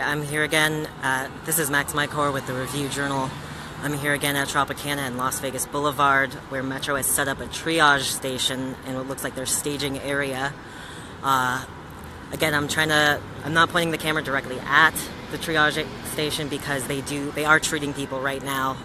I'm here again. This is Max Mycor with the Review Journal. I'm here again at Tropicana and Las Vegas Boulevard, where Metro has set up a triage station in what looks like their staging area. Again, I'm not pointing the camera directly at the triage station because they are treating people right now.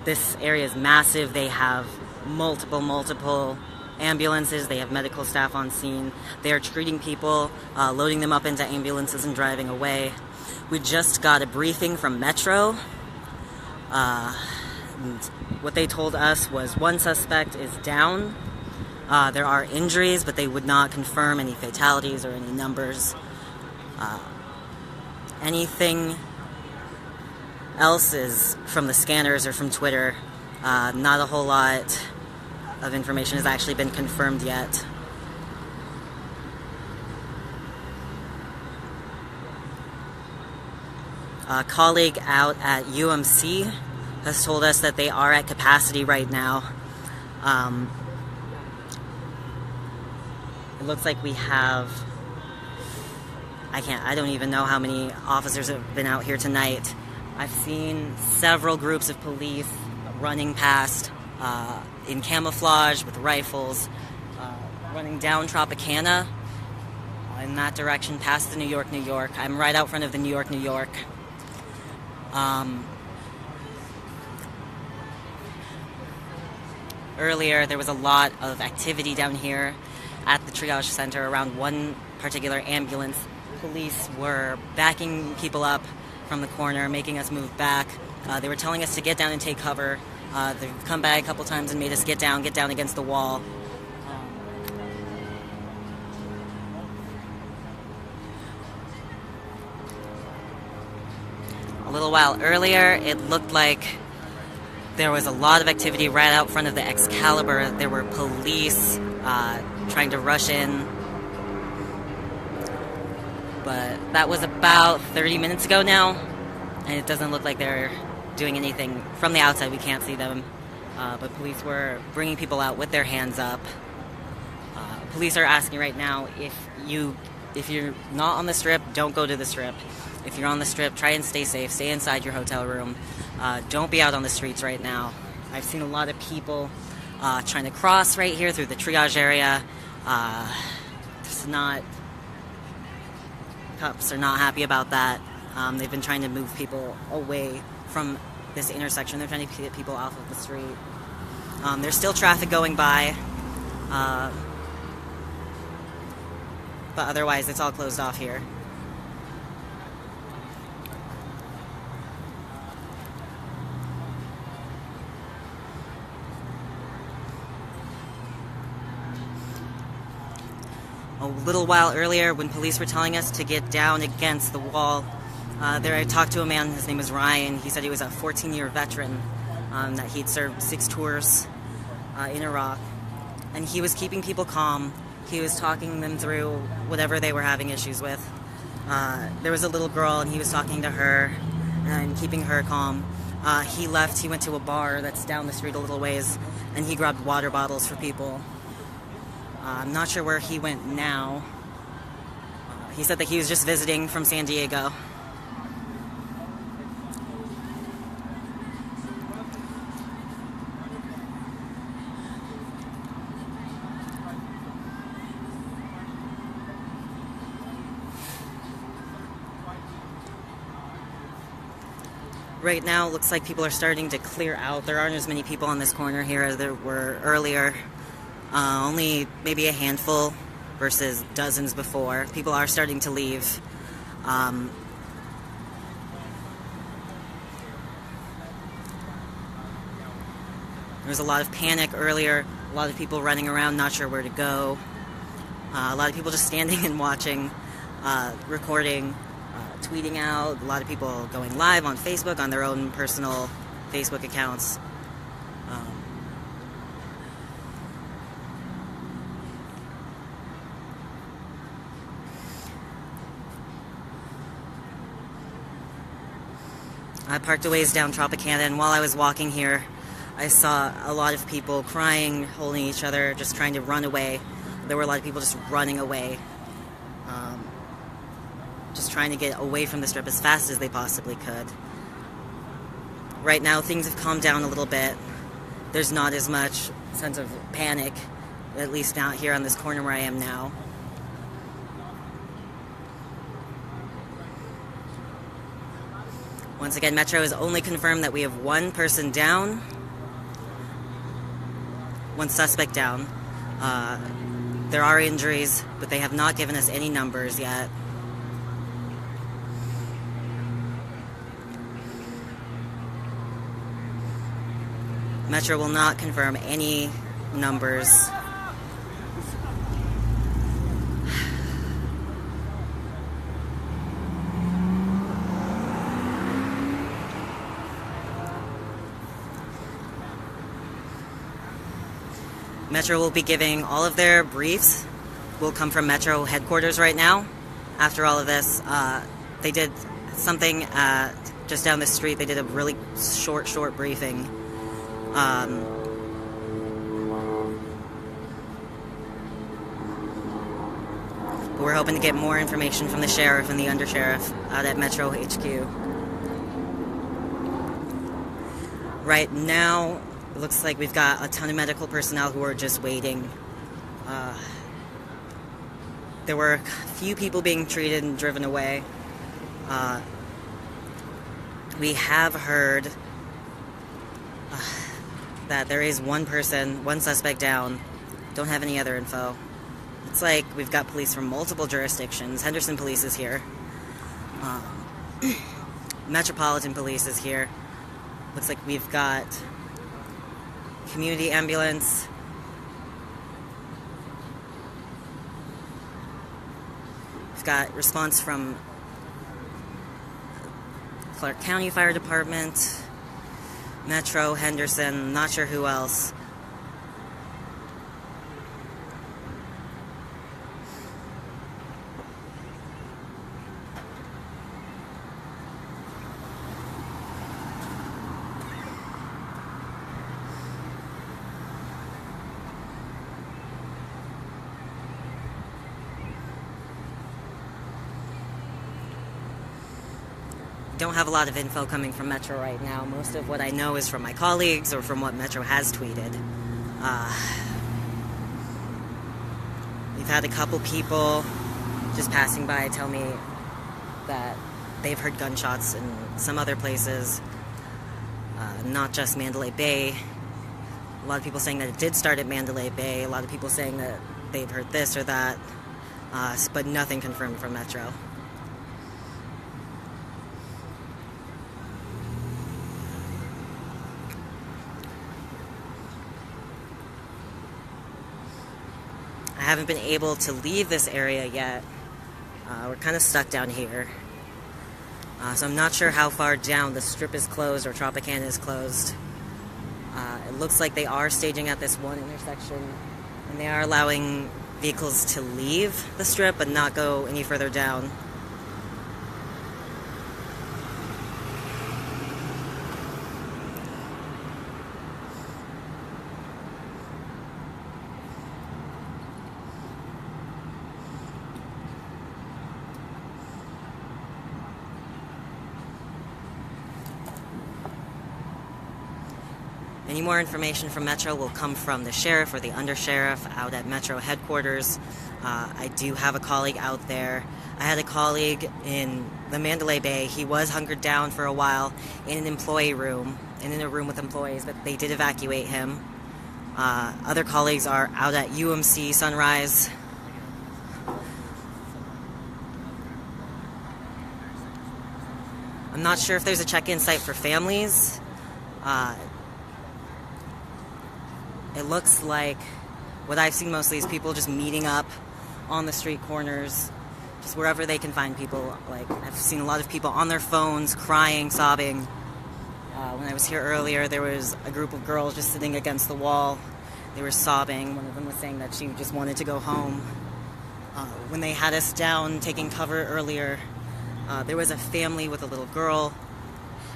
This area is massive. They have multiple ambulances. They have medical staff on scene. They are treating people, loading them up into ambulances and driving away. We just got a briefing from Metro. And what they told us was one suspect is down. There are injuries, but they would not confirm any fatalities or any numbers. Anything else is from the scanners or from Twitter. Not a whole lot of information has actually been confirmed yet. A colleague out at UMC has told us that they are at capacity right now. It looks like we have, I don't even know how many officers have been out here tonight. I've seen several groups of police running past in camouflage with rifles, running down Tropicana in that direction past the New York. I'm right out front of the New York. Earlier there was a lot of activity down here at the triage center around one particular ambulance. Police were backing people up from the corner, making us move back. They were telling us to get down and take cover. They've come back a couple times and made us get down against the wall. A little while earlier, it looked like there was a lot of activity right out front of the Excalibur. There were police trying to rush in. But that was about 30 minutes ago now, and it doesn't look like they're doing anything. From the outside, we can't see them, but police were bringing people out with their hands up. Police are asking right now, if you're not on the Strip, don't go to the Strip. If you're on the Strip, try and stay safe. Stay inside your hotel room. Don't be out on the streets right now. I've seen a lot of people trying to cross right here through the triage area. Cops are not happy about that. They've been trying to move people away from this intersection. They're trying to get people off of the street. There's still traffic going by, but otherwise it's all closed off here. A little while earlier, when police were telling us to get down against the wall, I talked to a man. His name was Ryan. He said he was a 14-year veteran, that he'd served 6 tours in Iraq, and he was keeping people calm. He was talking them through whatever they were having issues with. There was a little girl, and he was talking to her and keeping her calm. He left. He went to a bar that's down the street a little ways, and he grabbed water bottles for people. I'm not sure where he went now. He said that he was just visiting from San Diego. Right now, it looks like people are starting to clear out. There aren't as many people on this corner here as there were earlier. Only maybe a handful versus dozens before. People are starting to leave. There was a lot of panic earlier, a lot of people running around, not sure where to go. A lot of people just standing and watching, recording, tweeting out. A lot of people going live on Facebook, on their own personal Facebook accounts. I parked a ways down Tropicana, and while I was walking here, I saw a lot of people crying, holding each other, just trying to run away. There were a lot of people just running away. just trying to get away from the Strip as fast as they possibly could. Right now, things have calmed down a little bit. There's not as much sense of panic, at least not here on this corner where I am now. Once again, Metro has only confirmed that we have one person down, one suspect down. There are injuries, but they have not given us any numbers yet. Metro will not confirm any numbers. Metro will be giving all of their briefs, will come from Metro headquarters right now. After all of this, they did something just down the street. They did a really short briefing. We're hoping to get more information from the sheriff and the undersheriff out at Metro HQ. Right now, it looks like we've got a ton of medical personnel who are just waiting. There were a few people being treated and driven away. We have heard that there is one suspect down. Don't have any other info. It's like we've got police from multiple jurisdictions. Henderson Police is here. Metropolitan Police is here. Looks like we've got community ambulance. We've got response from Clark County Fire Department, Metro, Henderson, not sure who else. Don't have a lot of info coming from Metro right now. Most of what I know is from my colleagues or from what Metro has tweeted. We've had a couple people just passing by tell me that they've heard gunshots in some other places, not just Mandalay Bay. A lot of people saying that it did start at Mandalay Bay. A lot of people saying that they've heard this or that, but nothing confirmed from Metro. I haven't been able to leave this area yet. We're kind of stuck down here. So I'm not sure how far down the Strip is closed or Tropicana is closed. It looks like they are staging at this one intersection, and they are allowing vehicles to leave the Strip but not go any further down. Any more information from Metro will come from the sheriff or the undersheriff out at Metro headquarters. I do have a colleague out there. I had a colleague in the Mandalay Bay. He was hunkered down for a while in an employee room, and in a room with employees, but they did evacuate him. Other colleagues are out at UMC Sunrise. I'm not sure if there's a check-in site for families. It looks like what I've seen mostly is people just meeting up on the street corners, just wherever they can find people. Like, I've seen a lot of people on their phones, crying, sobbing. When I was here earlier, there was a group of girls just sitting against the wall. They were sobbing. One of them was saying that she just wanted to go home. When they had us down taking cover earlier, there was a family with a little girl.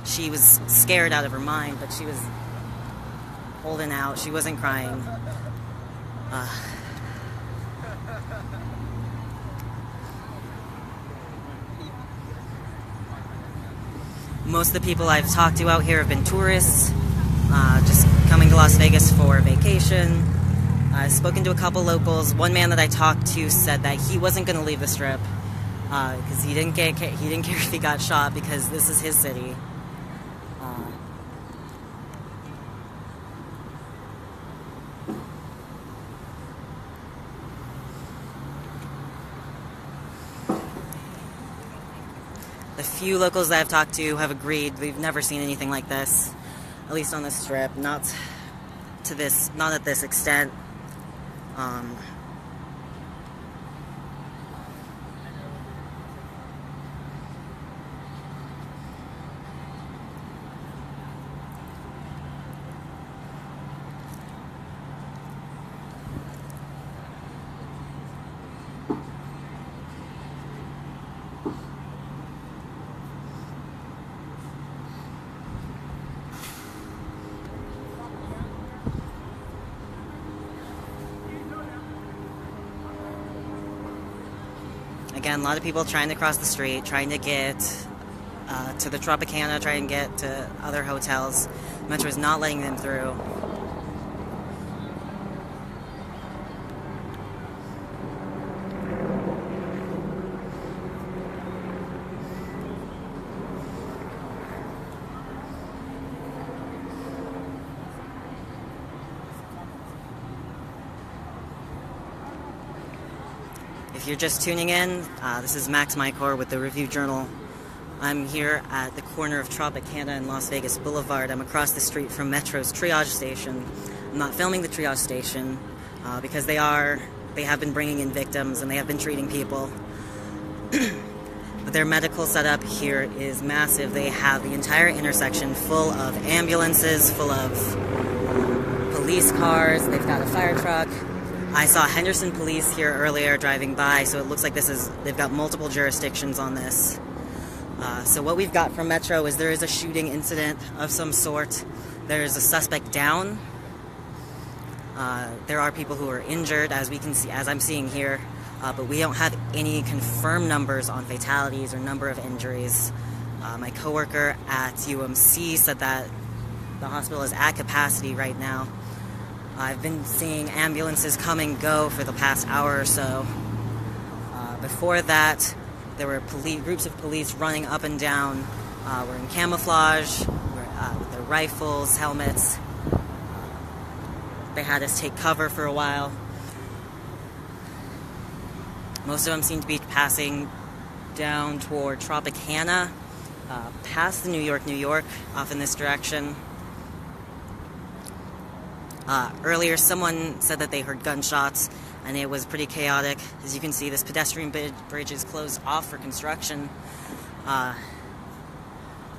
She was scared out of her mind, but she was holding out. She wasn't crying. Most of the people I've talked to out here have been tourists, just coming to Las Vegas for vacation. I've spoken to a couple locals. One man that I talked to said that he wasn't going to leave the Strip because he didn't care if he got shot because this is his city. The few locals that I've talked to have agreed we've never seen anything like this, at least on the Strip, not at this extent. Again, a lot of people trying to cross the street, trying to get to the Tropicana, trying to get to other hotels. Metro is not letting them through. If you're just tuning in, this is Max Mycor with the Review Journal. I'm here at the corner of Tropicana and Las Vegas Boulevard. I'm across the street from Metro's triage station. I'm not filming the triage station because they have been bringing in victims and they have been treating people. But their medical setup here is massive. They have the entire intersection full of ambulances, full of police cars. They've got a fire truck. I saw Henderson police here earlier driving by, so it looks like they've got multiple jurisdictions on this. So what we've got from Metro is there is a shooting incident of some sort. There's a suspect down. There are people who are injured, as we can see, as I'm seeing here, but we don't have any confirmed numbers on fatalities or number of injuries. My coworker at UMC said that the hospital is at capacity right now. I've been seeing ambulances come and go for the past hour or so. Before that, there were groups of police running up and down, wearing camouflage, with their rifles, helmets. They had us take cover for a while. Most of them seem to be passing down toward Tropicana, past the New York, off in this direction. Earlier, someone said that they heard gunshots, and it was pretty chaotic. As you can see, this pedestrian bridge is closed off for construction.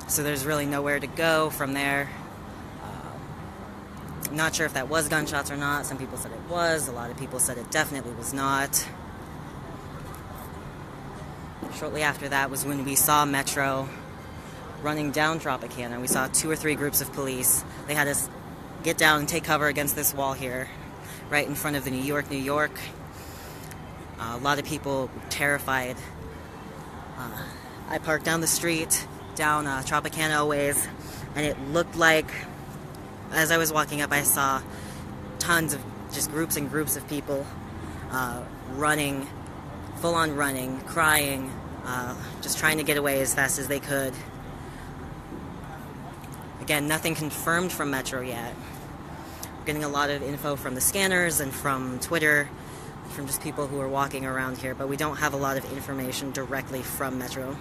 So there's really nowhere to go from there. I'm not sure if that was gunshots or not. Some people said it was. A lot of people said it definitely was not. Shortly after that was when we saw Metro running down Tropicana. We saw 2 or 3 groups of police. They had us get down and take cover against this wall here, right in front of the New York. A lot of people terrified. I parked down the street, down Tropicana ways, and it looked like, as I was walking up, I saw tons of just groups and groups of people running, full on running, crying, just trying to get away as fast as they could. Again, nothing confirmed from Metro yet. We're getting a lot of info from the scanners and from Twitter, from just people who are walking around here, but we don't have a lot of information directly from Metro.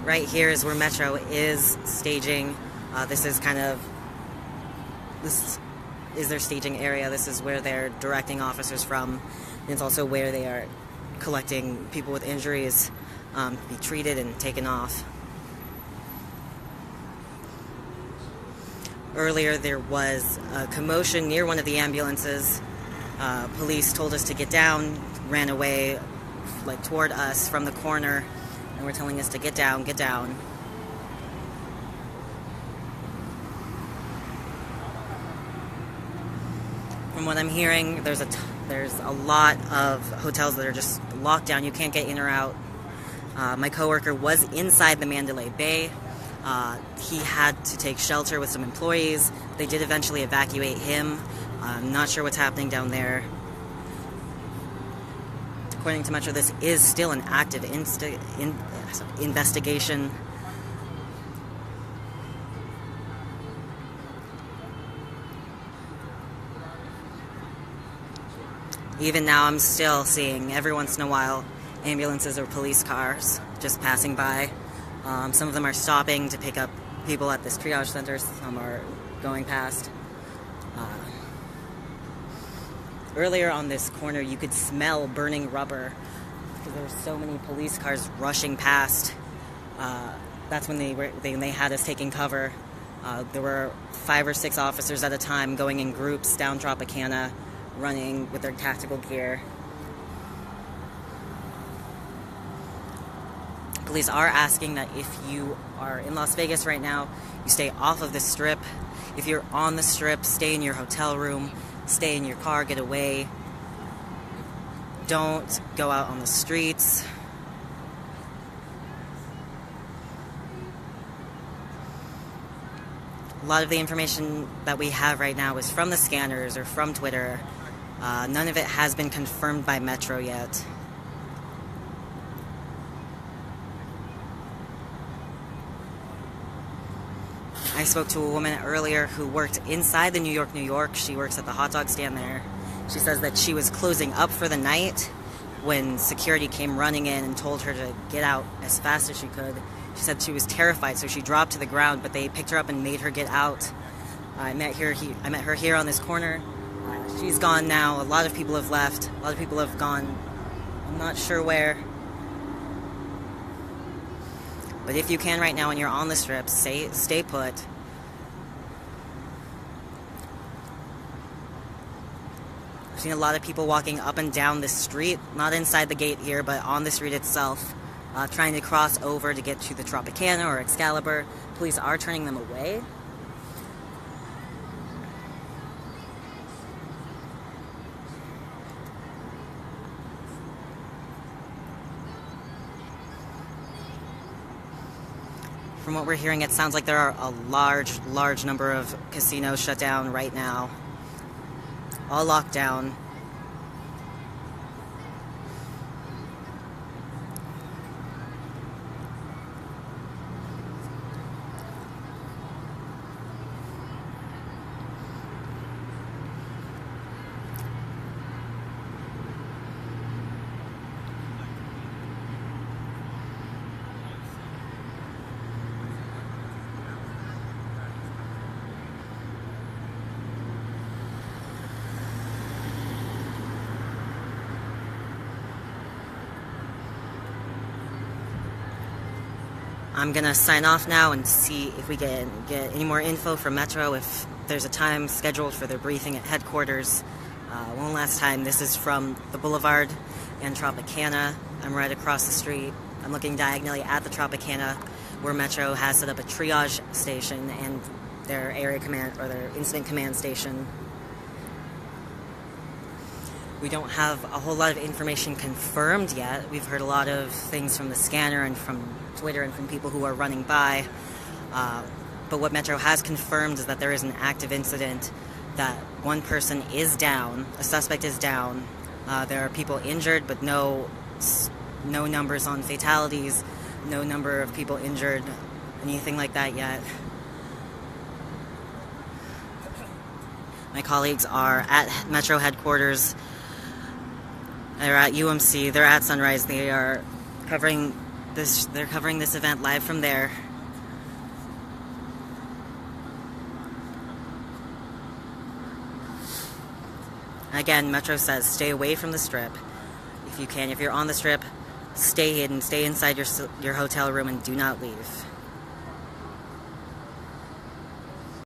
Right here is where Metro is staging. This is their staging area. This is where they're directing officers from. And it's also where they are collecting people with injuries to be treated and taken off. Earlier there was a commotion near one of the ambulances. Police told us to get down, ran away toward us from the corner, and were telling us to get down, get down. From what I'm hearing, there's a lot of hotels that are just locked down. You can't get in or out. My coworker was inside the Mandalay Bay. He had to take shelter with some employees. They did eventually evacuate him. I'm not sure what's happening down there. According to Metro, this is still an active investigation. Even now, I'm still seeing, every once in a while, ambulances or police cars just passing by. Some of them are stopping to pick up people at this triage center. Some are going past. Earlier on this corner, you could smell burning rubber because there were so many police cars rushing past. That's when they had us taking cover. There were 5 or 6 officers at a time going in groups down Tropicana, running with their tactical gear. Police are asking that if you are in Las Vegas right now, you stay off of the Strip. If you're on the Strip, stay in your hotel room, stay in your car, get away. Don't go out on the streets. A lot of the information that we have right now is from the scanners or from Twitter. None of it has been confirmed by Metro yet. I spoke to a woman earlier who worked inside the New York. She works at the hot dog stand there. She says that she was closing up for the night when security came running in and told her to get out as fast as she could. She said she was terrified, so she dropped to the ground, but they picked her up and made her get out. I met her here on this corner. She's gone now. A lot of people have left. A lot of people have gone. I'm not sure where. But if you can right now and you're on the Strip, stay put. I've seen a lot of people walking up and down the street, not inside the gate here, but on the street itself, trying to cross over to get to the Tropicana or Excalibur. Police are turning them away. From what we're hearing, it sounds like there are a large number of casinos shut down right now. All locked down. I'm gonna sign off now and see if we can get any more info from Metro, if there's a time scheduled for their briefing at headquarters. One last time, this is from the Boulevard and Tropicana. I'm right across the street. I'm looking diagonally at the Tropicana, where Metro has set up a triage station and their area command, or their incident command station. We don't have a whole lot of information confirmed yet. We've heard a lot of things from the scanner and from Twitter and from people who are running by. But what Metro has confirmed is that there is an active incident, that one person is down, a suspect is down. There are people injured, but no numbers on fatalities, no number of people injured, anything like that yet. My colleagues are at Metro headquarters. They're at UMC, they're at Sunrise, they are covering this event live from there. Again, Metro says stay away from the Strip. If you can, if you're on the Strip, stay hidden, stay inside your hotel room and do not leave.